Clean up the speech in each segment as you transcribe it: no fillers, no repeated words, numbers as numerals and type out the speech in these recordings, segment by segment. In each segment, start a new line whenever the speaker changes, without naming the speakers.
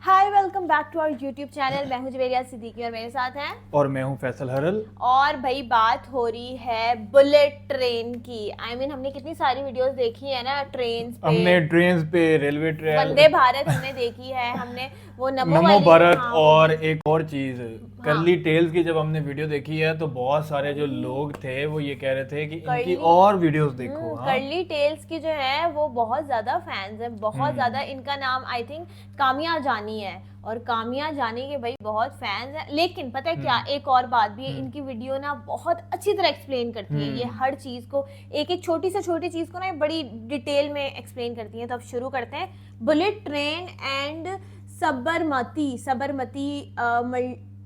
Hi welcome back to our YouTube channel. मैं हूं जवेरिया सिद्दीकी और मेरे साथ हैं
और मैं हूं फैसल हरल।
और भाई बात हो रही है बुलेट ट्रेन की। हमने कितनी सारी वीडियोस देखी है ना, ट्रेन पे,
हमने ट्रेन पे, रेलवे ट्रेन,
वंदे भारत हमने देखी है, हमने वो नमो
नमो
वाली,
भारत
हाँ,
और एक और चीज
हाँ,
करली टेल्स की जब हमने वीडियो देखी है तो बहुत सारे जो लोग थे वो ये कह रहे थे कि इनकी
कर्ली
और वीडियोस देखो। हाँ,
कर्ली टेल्स की जो है वो बहुत ज्यादा फैंस हैं, बहुत ज्यादा। इनका नाम आई थिंक कामिया जानी है और कामिया जानी के भाई बहुत फैंस हैं। लेकिन पता है क्या, एक और बात भी है, इनकी वीडियो ना बहुत अच्छी तरह एक्सप्लेन करती है ये हर चीज को, एक एक छोटी से छोटी चीज को ना बड़ी डिटेल में एक्सप्लेन करती है। तो अब शुरू करते हैं। Bullet train and Sabarmati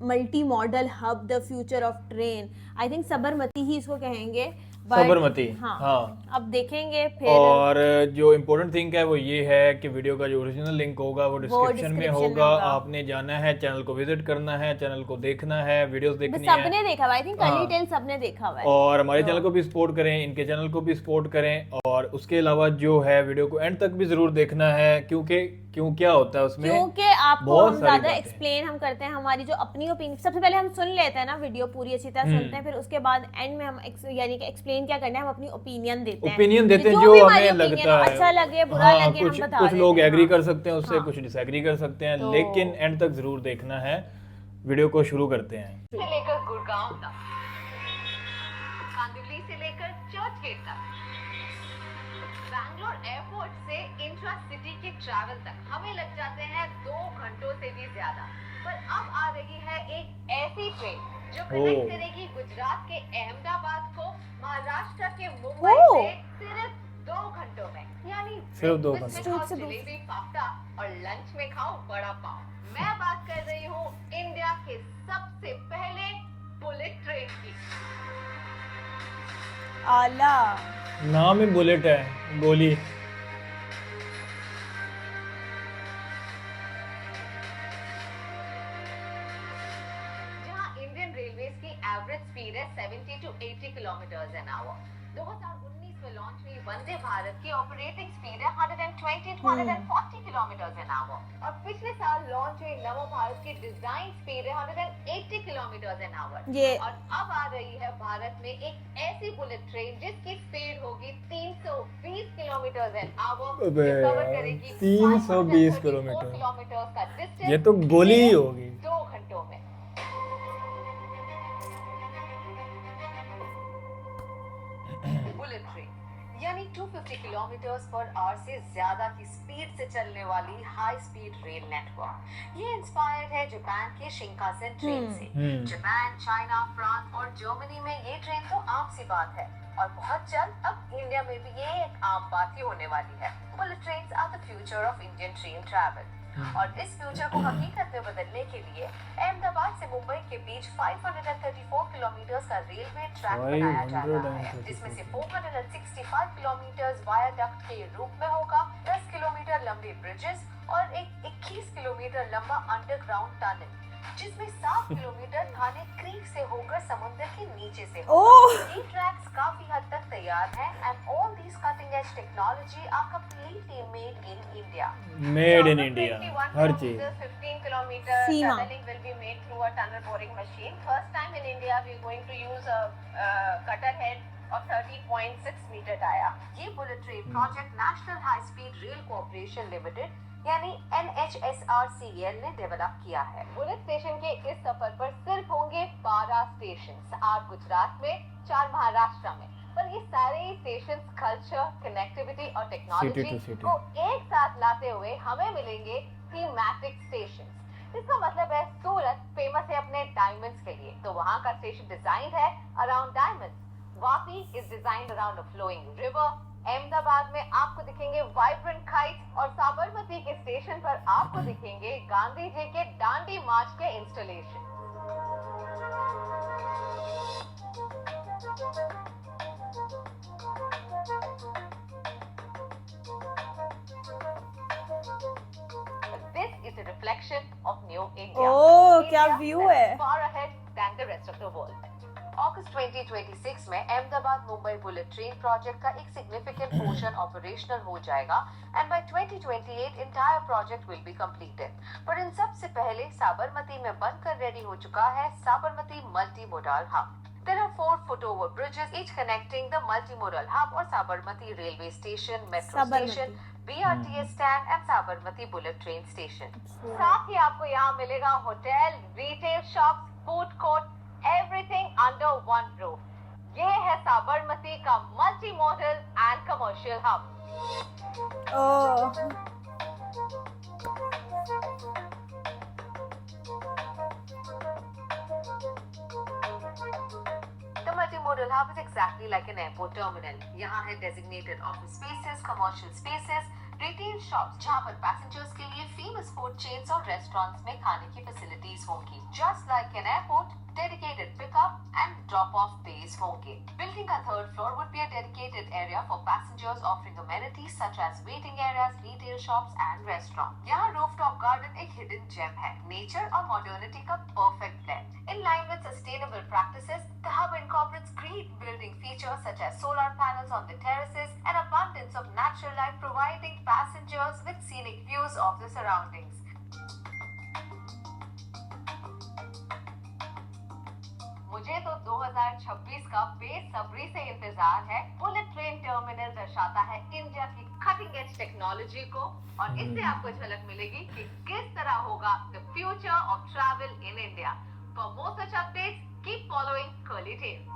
multi modal hub, the future of train. I think Sabarmati ही इसको कहेंगे,
साबरमती।
हाँ,
हाँ,
अब देखेंगे फिर।
और जो इम्पोर्टेंट थिंग है वो ये है कि वीडियो का जो ओरिजिनल लिंक होगा वो डिस्क्रिप्शन में होगा। आपने जाना है, चैनल को विजिट करना है, चैनल को देखना है, वीडियोस देखनी है।
सबने देखा हुआ, आई थिंक कर्ली टेल सबने देखा हुआ है।
और हमारे चैनल को भी सपोर्ट करें, इनके चैनल को भी सपोर्ट करें, और उसके अलावा जो है वीडियो को एंड तक भी जरूर देखना है, क्योंकि क्या होता है उसमें,
क्योंकि आपको
बहुत
हम
सारी
ज्यादा
बातें।
एक्सप्लेन हम करते हैं, हमारी जो अपनी ओपिनियन सबसे पहले हम सुन लेते हैं ना, वीडियो पूरी अच्छी तरह सुनते हैं, फिर उसके बाद एंड में हम यानी कि एक्सप्लेन क्या करना है, हम अपनी ओपिनियन देते हैं,
जो
भी
हमें
हमारी
लगता है,
अच्छा लगे बुरा लगे,
कुछ
हम बता
कुछ
देते
लोग
हैं।
एग्री कर
हाँ,
सकते हैं उससे, कुछ डिसएग्री कर सकते हैं, लेकिन एंड तक जरूर देखना है। वीडियो को शुरू करते हैं।
से लेकर गुड़गांव तक, कांदिवली से लेकर चर्च गेट तक, बैंगलोर एयरपोर्ट से इंट्रा सिटी के ट्रैवल तक हमें लग जाते हैं 2 घंटों से भी ज्यादा। पर अब आ रही है एक ऐसी ट्रेन जो कनेक्ट करेगी गुजरात के अहमदाबाद को महाराष्ट्र के मुंबई से सिर्फ 2 घंटों में। यानी
सिर्फ 2 घंटे।
जलेबी फाफ्ता और लंच में खाओ बड़ा पाव। मैं बात कर रही हूँ इंडिया के सबसे पहले बुलेट ट्रेन की।
आला
नाम ही बुलेट है, गोली।
जहां इंडियन रेलवेज की एवरेज स्पीड है 70 to 80 किलोमीटर एन आवर। 2019 में लॉन्च हुई वंदे भारत की ऑपरेटिंग स्पीड है 120 to 140 किलोमीटर एन आवर, और पिछले साल लॉन्च हुई नमो भारत की डिजाइन स्पीड है 180 किलोमीटर एन आवर। और अब आ रही है भारत में एक ऐसी बुलेट ट्रेन जिसकी स्पीड होगी 320 किलोमीटर एन आवर, कवर करेगी
320 किलोमीटर
का डिस्टेंस।
ये तो गोली ही होगी।
2 घंटों में। बुलेट ट्रेन यानी 250 किलोमीटर पर आवर से ज्यादा की स्पीड से चलने वाली हाई स्पीड रेल नेटवर्क। ये इंस्पायर्ड है जापान के शिंकानसेन ट्रेन से। जापान, चाइना, फ्रांस और जर्मनी में ये ट्रेन तो आम सी बात है, और बहुत जल्द अब इंडिया में भी ये एक आम बात ही होने वाली है। Bullet trains are the future of Indian train travel, और इस फ्यूचर को हकीकत में बदलने के लिए अहमदाबाद से मुंबई के बीच 534 किलोमीटर का रेलवे ट्रैक बनाया जा रहा है, जिसमें से 465 किलोमीटर वायाडक्ट के रूप में होगा, 10 किलोमीटर लंबे ब्रिजेस और एक 21 किलोमीटर लंबा अंडरग्राउंड टनल, जिसमें 7 किलोमीटर थाने क्रीक से होकर समुद्र के नीचे से होगा। ये ट्रैक्स काफी हद तक तैयार हैं, and all these cutting edge technology are completely made in India.
Made in India, हर चीज।
15 kilometer tunneling will be made through a tunnel boring machine. First time in India we are going to use a cutter head of 30.6 meter dia. ये bullet train project national high speed rail corporation limited यानी NHSRCL ने develop किया है। Bullet station के इस सफर पर सिर्फ होंगे 12 स्टेशन, 8 गुजरात में, 4 महाराष्ट्र में। पर ये सारे स्टेशन कल्चर, कनेक्टिविटी और टेक्नोलॉजी को एक साथ लाते हुए हमें मिलेंगे थीमैटिक स्टेशन। इसका मतलब है सूरत फेमस है अपने डायमंड्स के लिए, तो वहाँ का स्टेशन डिजाइन है around diamonds. Vapi is designed around a flowing river. Ahmedabad में आपको दिखेंगे वाइब्रेंट काइट्स, और साबरमती के स्टेशन पर आपको दिखेंगे गांधी जी के डांडी मार्च के installation. This is a reflection of new India.
ओह, क्या व्यू है।
Far ahead than the rest of the world. अगस्त 2026 में Ahmedabad Mumbai bullet train project का एक सिग्निफिकेंट पोर्शन ऑपरेशनल हो जाएगा and by 2028 entire project will be completed. पर इन सब से पहले साबरमती में बनकर रेडी हो चुका है Sabarmati multi modal hub. There are 4 foot-over bridges, each connecting the multimodal hub or Sabarmati railway station, metro station, BRTS stand and Sabarmati bullet train station. साथ ही आपको यहाँ मिलेगा hotel, retail shop, food court, everything under one roof. ये है साबरमती का multi modal and commercial hub. The multimodal hub is exactly like an airport terminal. यहाँ है designated office spaces, commercial spaces, retail shops जहाँ पर passengers के लिए famous food chains और restaurants में खाने की facilities होंगी। Just like an airport, dedicated pickup and drop-off bays होंगे। Building का third floor would be a dedicated area for passengers offering amenities such as waiting areas, retail shops and restaurants। यहाँ rooftop garden एक hidden gem है, nature और modernity का perfect blend। In line with sustainable practices, the hub incorporates green building features such as solar panels on the terraces and abundance of natural light, providing passengers with scenic views of the surroundings। मुझे तो 2026 का बेसब्री से इंतजार है। Bullet train terminal दर्शाता है India की कटिंग एज टेक्नोलॉजी को और इससे आपको झलक मिलेगी कि किस तरह होगा the future of travel in India. For more such updates keep following Curly Tales.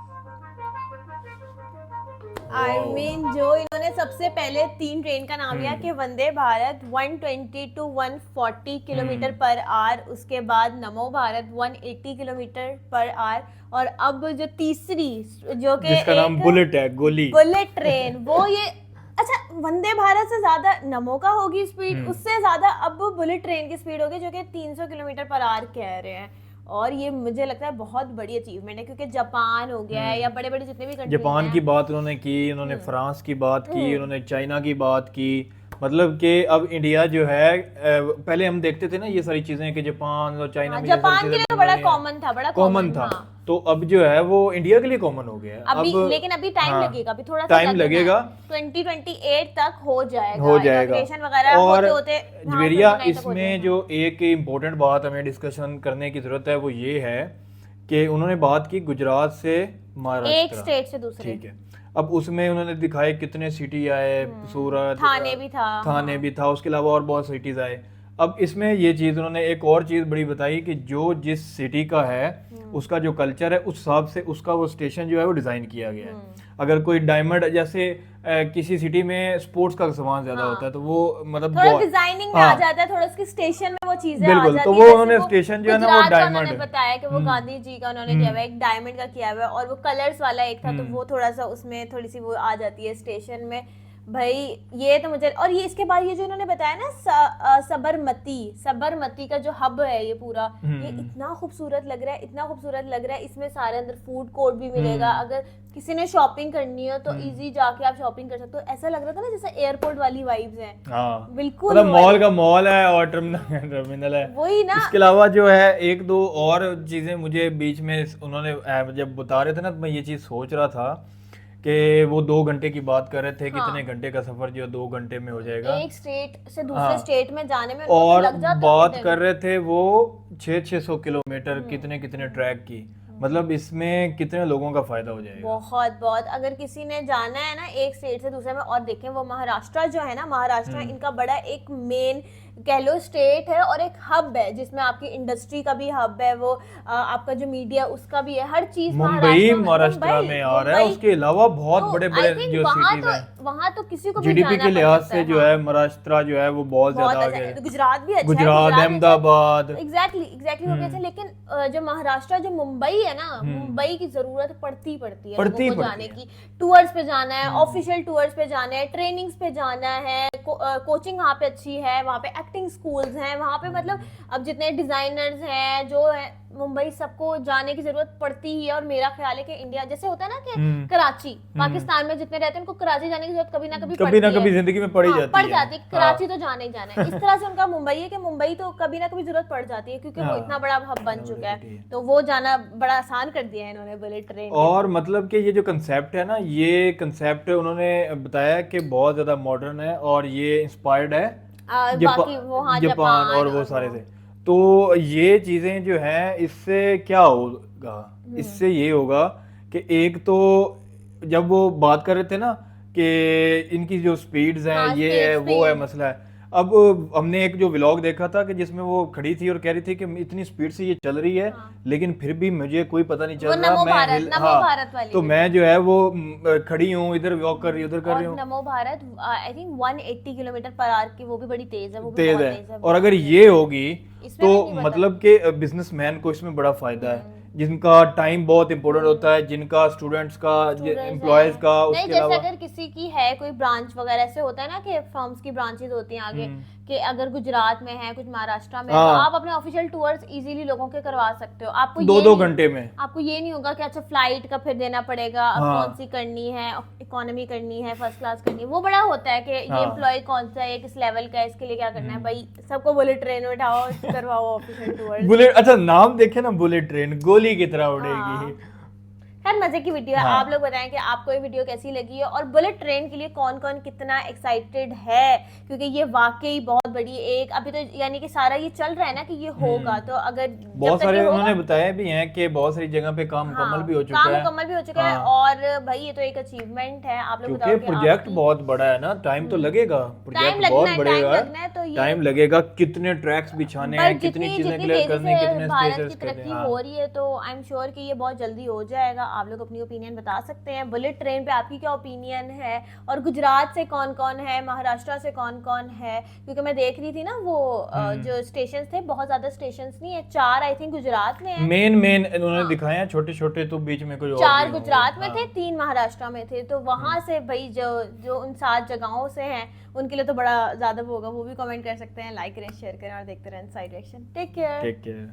I mean जो इन्होंने सबसे पहले 3 ट्रेन का नाम लिया कि Vande Bharat 120 to 140 kilometre per hour, उसके बाद नमो भारत 180 किलोमीटर पर आवर और अब जो तीसरी जो कि
जिसका नाम बुलेट है, गोली
बुलेट ट्रेन, वो ये अच्छा वंदे भारत से ज्यादा नमो का होगी स्पीड, उससे ज्यादा अब बुलेट ट्रेन की स्पीड होगी जो कि 300 किलोमीटर पर आवर कह रहे हैं। और ये मुझे लगता है बहुत बड़ी अचीवमेंट है क्योंकि जापान हो गया है या बड़े बड़े जितने भी कंट्री
जापान की बात उन्होंने की, उन्होंने फ्रांस की बात की, उन्होंने चाइना की बात की। मतलब कि अब इंडिया जो है, पहले हम देखते थे ना ये सारी चीजें कि जापान और चाइना में
जापान के लिए तो बड़ा कॉमन था, बड़ा
कॉमन था। तो अब जो है वो इंडिया के लिए कॉमन हो गया है
अभी,
अब
लेकिन अभी टाइम लगेगा, अभी थोड़ा
टाइम लगेगा,
2028 तक हो जाएगा
Inauguration
वगैरह
और
होते
जवेरिया इसमें जो एक इम्पोर्टेंट बात हमें डिस्कशन करने की जरूरत है वो ये है कि उन्होंने बात की गुजरात से महाराष्ट्र,
एक स्टेट से दूसरे,
ठीक है। अब उसमें उन्होंने दिखाए कितने सिटी आए, सूरत, थाने भी था, उसके अलावा और बहुत सिटीज आए। अब इसमें ये चीज उन्होंने एक और चीज बड़ी बताई कि जो जिस सिटी का है उसका जो कल्चर है उस हिसाब से उसका वो स्टेशन जो है वो डिजाइन किया गया है। अगर कोई डायमंड जैसे किसी सिटी में स्पोर्ट्स का सामान ज्यादा होता है तो वो मतलब
थोड़ा डिजाइनिंग में आ जाता है, थोड़ा उसकी स्टेशन में वो चीजें आ जाती है।
तो वो उन्होंने स्टेशन जो है ना वो डायमंड
उन्होंने बताया कि वो गांधी जी का उन्होंने किया हुआ है, एक डायमंड का किया हुआ है और वो कलर्स वाला एक था तो वो थोड़ा सा उसमें थोड़ी सी वो आ जाती है स्टेशन में। भाई ये तो मुझे, और ये इसके बाद ये जो इन्होंने बताया ना सबरमती का जो हब है ये पूरा, ये इतना खूबसूरत लग रहा है, इतना खूबसूरत लग रहा है। इसमें सारे अंदर फूड कोर्ट भी मिलेगा, अगर किसी ने शॉपिंग करनी हो तो इजी जाके आप शॉपिंग कर सकते हो। ऐसा लग रहा था ना जैसे एयरपोर्ट वाली वाइब्स हैं।
हाँ,
बिल्कुल
मतलब मॉल का मॉल है और टर्मिनल है,
वही ना।
इसके अलावा जो है एक दो और चीजें मुझे बीच में उन्होंने जब बता रहे थे ना तो मैं ये चीज सोच रहा था कि वो 2 घंटे की बात कर रहे थे, कितने घंटे का सफर जो 2 घंटे में हो जाएगा
एक स्टेट से दूसरे स्टेट में जाने में,
और
लग जाता
बात कर रहे थे वो 600 किलोमीटर कितने ट्रैक की। मतलब इसमें कितने लोगों का फायदा हो जाएगा।
बहुत अगर किसी ने जाना है ना एक स्टेट से दूसरे में, और देखें वो महाराष्ट्र जो है ना, महाराष्ट्र इनका बड़ा एक मेन कह लो स्टेट है और एक हब है जिसमें आपकी इंडस्ट्री का भी हब है, वो आपका जो मीडिया उसका भी है, हर चीज
मुंबई महाराष्ट्र में आ रहा है। उसके अलावा बहुत बड़े बड़े जो सिटीज हैं
वहाँ तो किसी को
जीडीपी के लिहाज से जो है महाराष्ट्र जो है वो बहुत ज्यादा आगे है।
गुजरात भी अच्छा है,
गुजरात, अहमदाबाद,
एग्जैक्टली हो गया था। लेकिन जो महाराष्ट्र जो मुंबई है ना, मुंबई की जरूरत पड़ती है लोगों को जाने की। टूर्स पे जाना है, ऑफिशियल टूर्स पे जाना है, ट्रेनिंग्स पे जाना है, कोचिंग वहाँ पे अच्छी है, वहाँ पे एक्टिंग स्कूल्स हैं वहाँ पे, मतलब अब जितने डिजाइनर्स हैं जो है मुंबई, सबको जाने की जरूरत पड़ती ही है। और मेरा ख्याल है कि इंडिया जैसे होता है ना कि कराची पाकिस्तान में जितने रहते हैं उनको कराची जाने की जरूरत कभी ना कभी
जिंदगी में पड़ जाती है।
कराची तो जाना ही जाना है। इस तरह से उनका मुंबई है कि मुंबई तो कभी ना कभी जरूरत पड़ जाती है क्योंकि वो इतना बड़ा हब बन चुका है, तो वो जाना बड़ा आसान कर दिया है इन्होंने बुलेट ट्रेन।
और मतलब कि ये जो कंसेप्ट है ना, ये कंसेप्ट उन्होंने बताया कि बहुत ज्यादा मॉडर्न है और ये इंस्पायर्ड है जापान और वो सारे से। तो ये चीजें जो हैं इससे क्या होगा, इससे ये होगा कि एक तो जब वो बात कर रहे थे ना कि इनकी जो स्पीड्स हैं ये है वो है मसला है। अब हमने एक जो व्लॉग देखा था कि जिसमें वो खड़ी थी और कह रही थी कि इतनी स्पीड से ये चल रही है लेकिन फिर भी मुझे कोई पता नहीं चल रहा, तो मैं जो है वो खड़ी हूँ इधर वॉक कर रही हूँ उधर कर रही हूँ।
नमो Bharat I think 180 kilometre per our की, वो भी बड़ी तेज है, वो भी
तेज
बहुत
है।
तेज है।
और अगर ये होगी तो मतलब कि बिजनेसमैन को इसमें बड़ा फायदा है, जिनका टाइम बहुत इंपॉर्टेंट होता है, जिनका स्टूडेंट्स का, एम्प्लॉयज का, उसके अलावा
अगर किसी की है कोई ब्रांच वगैरह से होता है ना कि फर्म्स की ब्रांचेस होती हैं आगे, कि अगर गुजरात में है कुछ महाराष्ट्र में, तो आप अपने ऑफिशियल टूर्स इजीली लोगों के करवा सकते हो। आपको
2-2 घंटे में
आपको ये नहीं होगा कि अच्छा फ्लाइट का फिर देना पड़ेगा, अब कौन सी करनी है, इकोनॉमी करनी है, फर्स्ट क्लास करनी है, वो बड़ा होता है कि ये एम्प्लॉय कौन सा है, किस लेवल का है, इसके लिए क्या करना है। भाई सबको बुलेट ट्रेन में उठाओ, करवाओ ऑफिशियल टूर।
बुलेट, अच्छा नाम देखे ना, बुलेट ट्रेन गोली की तरह उड़ेगी।
खैर मजे की वीडियो है। आप लोग बताएं कि आपको ये वीडियो कैसी लगी है और बुलेट ट्रेन के लिए कौन कौन कितना एक्साइटेड है, क्योंकि ये वाकई बहुत बड़ी एक, अभी तो यानी कि सारा ये चल रहा है ना कि ये होगा, तो अगर
बहुत सारे उन्होंने बताया भी हैं कि बहुत सारी जगह पे काम मुकम्मल भी हो चुका है,
और भाई ये तो एक अचीवमेंट है। आप लोग बताओ,
प्रोजेक्ट बहुत बड़ा है ना, टाइम तो लगेगा, प्रोजेक्ट बहुत बढ़ेगा, टाइम लगेगा, कितने ट्रैक्स बिछाने हैं, कितनी चीजें क्लियर करनी, कितने
भारत की तरक्की हो रही है, तो आई एम श्योर कि ये बहुत जल्दी हो जाएगा। आप लोग अपनी ओपिनियन बता सकते हैं, बुलेट ट्रेन पे आपकी क्या ओपिनियन है, और गुजरात से कौन कौन है, महाराष्ट्र से कौन कौन है, क्योंकि मैं देख रही थी ना वो जो स्टेशन थे, बहुत ज्यादा स्टेशन नहीं है, 4 आई थिंक गुजरात में है, मेन
उन्होंने दिखाए हैं, छोटे छोटे तो बीच में कोई
4 गुजरात में थे, 3 महाराष्ट्र में थे, तो वहां से भाई जो उन 7 जगहों से हैं उनके लिए तो बड़ा ज्यादा होगा। वो भी कमेंट कर सकते हैं, लाइक करें, शेयर करें और देखते रहें इनसाइड रिएक्शन। Take care.